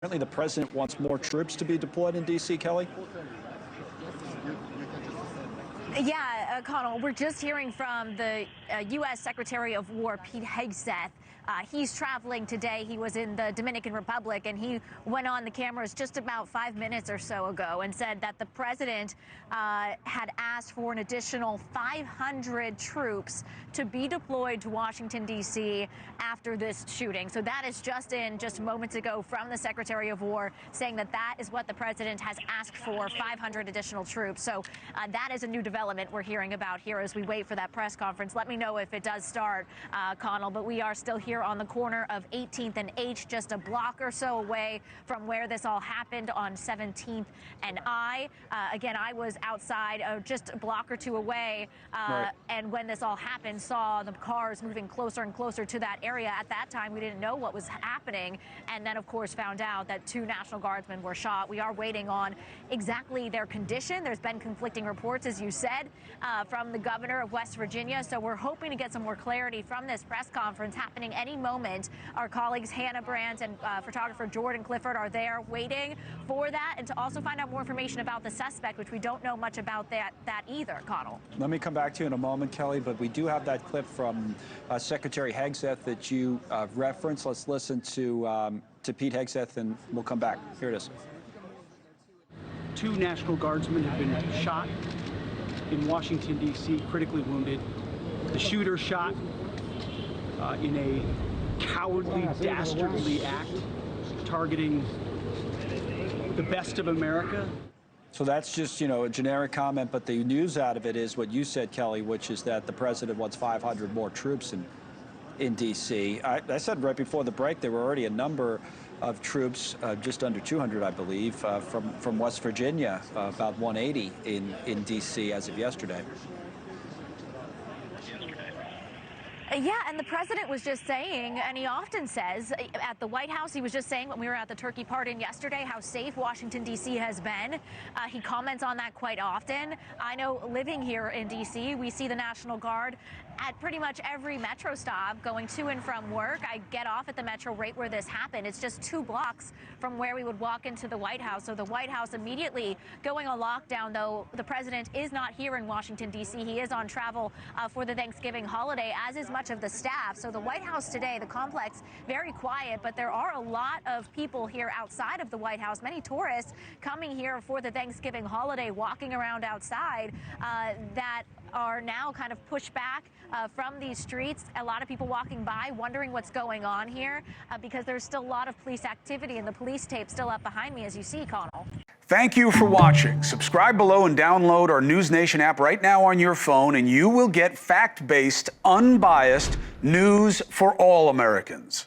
Apparently, the president wants more troops to be deployed in D.C., Kellie? Yeah, Connell, we're just hearing from the U.S. Secretary of War, Pete Hegseth. He's traveling today. He was in the Dominican Republic, and he went on the cameras just about 5 minutes or so ago and said that the president had asked for an additional 500 troops to be deployed to Washington, D.C. after this shooting. So that is just moments ago from the Secretary of War saying that that is what the president has asked for, 500 additional troops. So that is a new development we're hearing about here as we wait for that press conference. Let me know if it does start, Connell, but we are still here on the corner of 18th and H, just a block or so away from where this all happened on 17th and I. Again, I was outside just a block or two away, Right. and when this all happened, saw the cars moving closer and closer to that area. At that time, we didn't know what was happening, and then, of course, found out that 2 National Guardsmen were shot. We are waiting on exactly their condition. There's been conflicting reports, as you said, from the governor of West Virginia, so we're hoping to get some more clarity from this press conference happening any moment. Our colleagues Hannah Brandt and photographer Jordan Clifford are there waiting for that, and to also find out more information about the suspect, which we don't know much about that either, Connell. Let me come back to you in a moment, Kellie, but we do have that clip from Secretary Hegseth that you referenced. Let's listen to Pete Hegseth, and we'll come back. Here it is. 2 National Guardsmen have been shot in Washington, D.C., critically wounded. The shooter shot in a cowardly, dastardly act targeting the best of America. So that's just, a generic comment, but the news out of it is what you said, Kellie, which is that the president wants 500 more troops in D.C. I said right before the break there were already a number of troops, just under 200, I believe, from West Virginia, about 180 in D.C. as of yesterday. Yeah, and the president was just saying, and he often says at the White House, he was just saying when we were at the turkey pardon yesterday, how safe Washington, D.C. has been. He comments on that quite often. I know living here in D.C., we see the National Guard at pretty much every metro stop going to and from work. I get off at the metro right where this happened. It's just 2 blocks from where we would walk into the White House. So the White House immediately going on lockdown, though the president is not here in Washington, D.C. He is on travel for the Thanksgiving holiday, as is much of the staff. So the White House today, the complex, very quiet, but there are a lot of people here outside of the White House, many tourists coming here for the Thanksgiving holiday, walking around outside that are now kind of pushed back from these streets. A lot of people walking by wondering what's going on here because there's still a lot of police activity, and the police tape still up behind me, as you see, Connell. Thank you for watching. Subscribe below and download our NewsNation app right now on your phone, and you will get fact-based, unbiased news for all Americans.